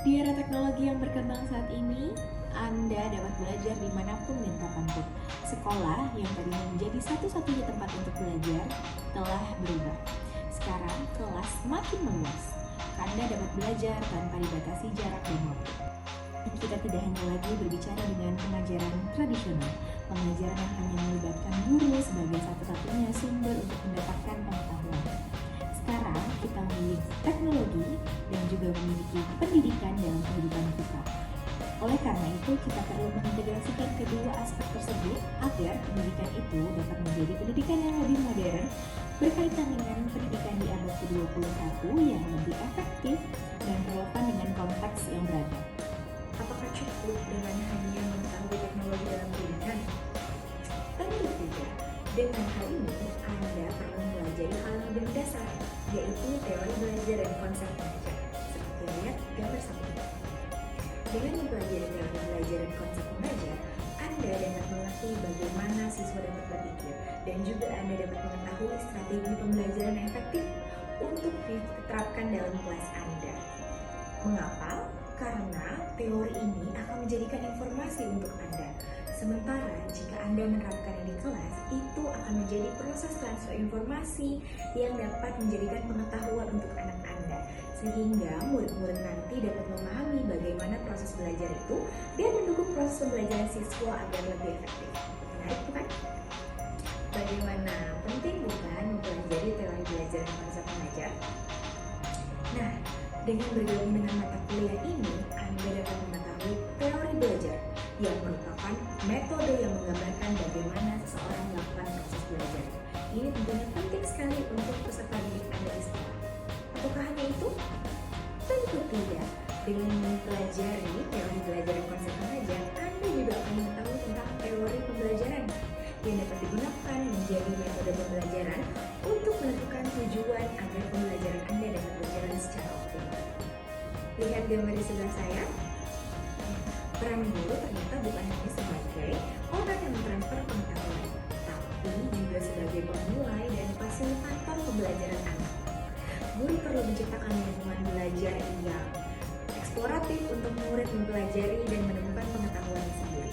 Di era teknologi yang berkembang saat ini, Anda dapat belajar dimanapun dan kapanpun. Sekolah yang tadinya menjadi satu-satunya tempat untuk belajar telah berubah. Sekarang kelas makin meluas. Anda dapat belajar tanpa dibatasi jarak dan waktu. Kita tidak hanya lagi berbicara dengan pengajaran tradisional, pengajaran yang hanya melibatkan guru sebagai satu-satunya sumber untuk mendapatkan pengetahuan. Sekarang kita memiliki teknologi dan juga memiliki pendidikan dalam kehidupan kita. Oleh karena itu, kita perlu mengintegrasikan kedua aspek tersebut agar pendidikan itu dapat menjadi pendidikan yang lebih modern, berkaitan dengan pendidikan di abad ke-21 yang lebih efektif dan relevan dengan konteks yang beragam. Apakah cukup dengan hanya mengetahui teknologi dalam pendidikan? Tentu tidak. Dengan hal ini, Anda perlu mempelajari hal yang lebih mendasar, yaitu teori belajar dan konsep belajar. Seperti lihat gambar satu. Dengan mempelajari teori belajar dan konsep belajar, Anda dapat mengerti bagaimana siswa dapat berpikir, dan juga Anda dapat mengetahui strategi pembelajaran yang efektif untuk diterapkan dalam kelas Anda. Mengapa? Karena teori ini akan menjadikan informasi untuk Anda. Sementara jika Anda menerapkannya di kelas, itu akan menjadi proses transfer informasi yang dapat menjadikan pengetahuan untuk anak Anda. Sehingga murid-murid nanti dapat memahami bagaimana proses belajar itu dan mendukung proses pembelajaran siswa agar lebih efektif. Menarik bukan? Bagaimana penting bukan mempelajari teori belajar dan konsep mengajar? Nah, dengan bergabung dengan mata kuliah ini, Anda dapat mengetahui teori belajar yang merupakan metode yang menggambarkan bagaimana seseorang melakukan proses belajar. Ini tentunya penting sekali untuk peserta didik Anda di sekolah. Apakah hanya itu? Tentu tidak. Dengan mempelajari teori belajar dan konsep mengajar, Anda juga akan mengetahui tentang teori pembelajaran yang dapat digunakan menjadi metode pembelajaran untuk menentukan tujuan agar pembelajaran Anda dapat berjalan secara optimal. Lihat gambar di sebelah saya. Peran guru ternyata bukan hanya sebagai orang yang mentransfer pengetahuan, tapi juga sebagai pemulai dan fasilitator pembelajaran anak. Guru perlu menciptakan lingkungan belajar yang eksploratif untuk murid mempelajari dan menemukan pengetahuan sendiri.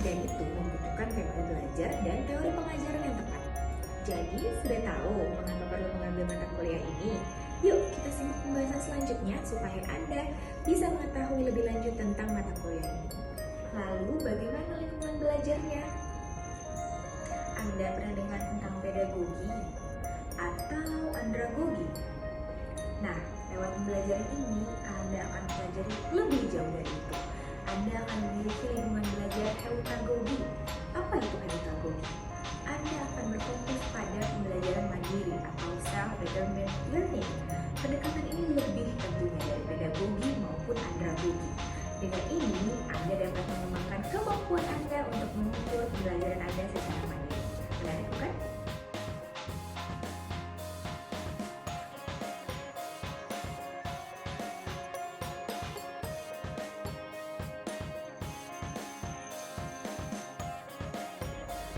Dan itu membutuhkan teori belajar dan teori pengajaran yang tepat. Jadi, sudah tahu mengapa perlu mengambil mata kuliah ini? Yuk, kita simak pembahasan selanjutnya supaya Anda bisa mengetahui lebih lanjut tentang mata kuliah ini. Lalu, bagaimana lingkungan belajarnya? Anda pernah dengar tentang pedagogi atau andragogi? Nah, lewat pembelajaran ini, Anda akan pelajari lebih jauh dari itu. Anda akan memiliki lingkungan belajar heutagogi. Apa itu heutagogi? Anda akan berfokus pada pembelajaran mandiri atau self-determined learning. Pendekatan ini lebih tentunya dari pedagogi maupun andragogi. Dengan ini, Anda dapat mengembangkan kemampuan Anda untuk mengukur pembelajaran Anda secara mandiri. Menarik bukan?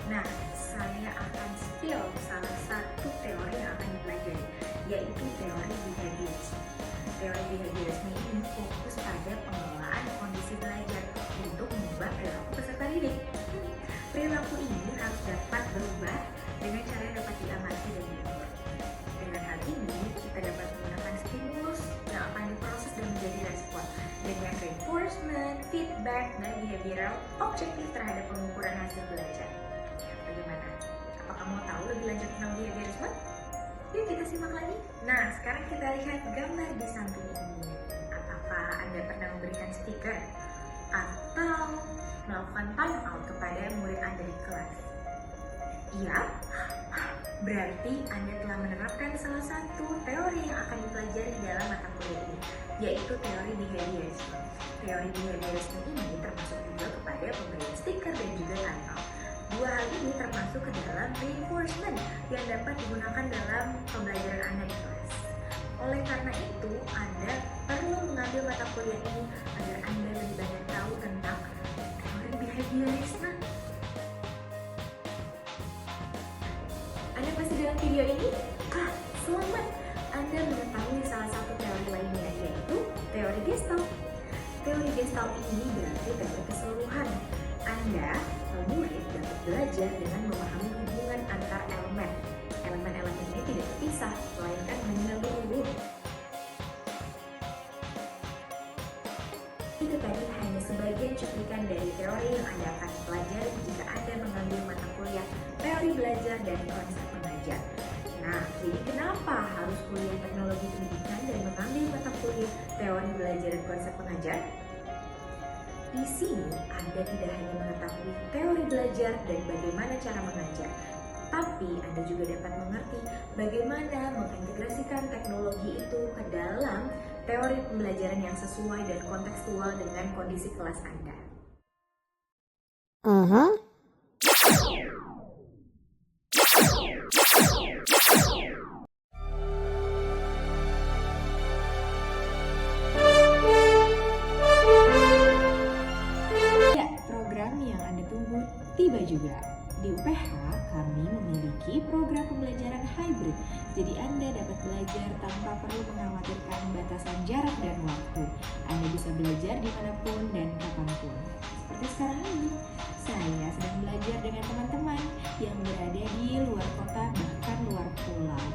Nah, saya akan spill salah satu teori yang akan dipelajari, yaitu teori behaviorisme. Teori behaviorisme ini fokus pada pengelolaan kondisi belajar untuk mengubah perilaku peserta didik. Perilaku ini harus dapat berubah dengan cara yang dapat diamati dan diukur. Dengan hal ini, kita dapat menggunakan stimulus yang akan diproses dan menjadi respon dengan reinforcement, feedback, dan behavioral objektif terhadap pengukuran hasil belajar. Bagaimana? Apakah mau tahu lebih lanjut tentang behaviorisme? Yuk kita simak lagi. Nah, sekarang kita lihat gambar di samping ini. Apakah Anda pernah memberikan stiker atau melakukan time out kepada murid Anda di kelas? Iya? Berarti Anda telah menerapkan salah satu teori yang akan dipelajari dalam mata kuliah ini, yaitu teori behaviorisme. Teori behaviorisme ini termasuk juga kepada pemberian stiker dan juga time out. Dua hal ini termasuk ke dalam reinforcement yang dapat digunakan dalam pembelajaran Anda di kelas. Oleh karena itu, Anda perlu mengambil mata kuliah ini agar Anda lebih banyak tahu tentang teori behaviorisme. Anda masih dalam video ini? Selamat! Anda mengetahui salah satu teori lainnya, yaitu teori Gestalt. teori Gestalt ini berarti teori keseluruhan. Anda, murid, dapat belajar dengan memahami hubungan antar elemen. Elemen-elemen ini tidak terpisah, melainkan menyeluruh. Itu tadi hanya sebagian cuplikan dari teori yang Anda akan pelajari jika Anda mengambil mata kuliah teori belajar dan konsep mengajar. Nah, jadi kenapa harus kuliah teknologi pendidikan dan mengambil mata kuliah teori belajar dan konsep mengajar? Di sini Anda tidak hanya mengetahui teori belajar dan bagaimana cara mengajar, tapi Anda juga dapat mengerti bagaimana mengintegrasikan teknologi itu ke dalam teori pembelajaran yang sesuai dan kontekstual dengan kondisi kelas Anda. Ya, program yang Anda tunggu tiba juga. Di UPH, kami memiliki program pembelajaran hybrid. Jadi Anda dapat belajar tanpa perlu mengkhawatirkan batasan jarak dan waktu. Anda bisa belajar dimanapun dan kapanpun. Seperti sekarang ini, saya sedang belajar dengan teman-teman yang berada di luar kota bahkan luar pulau.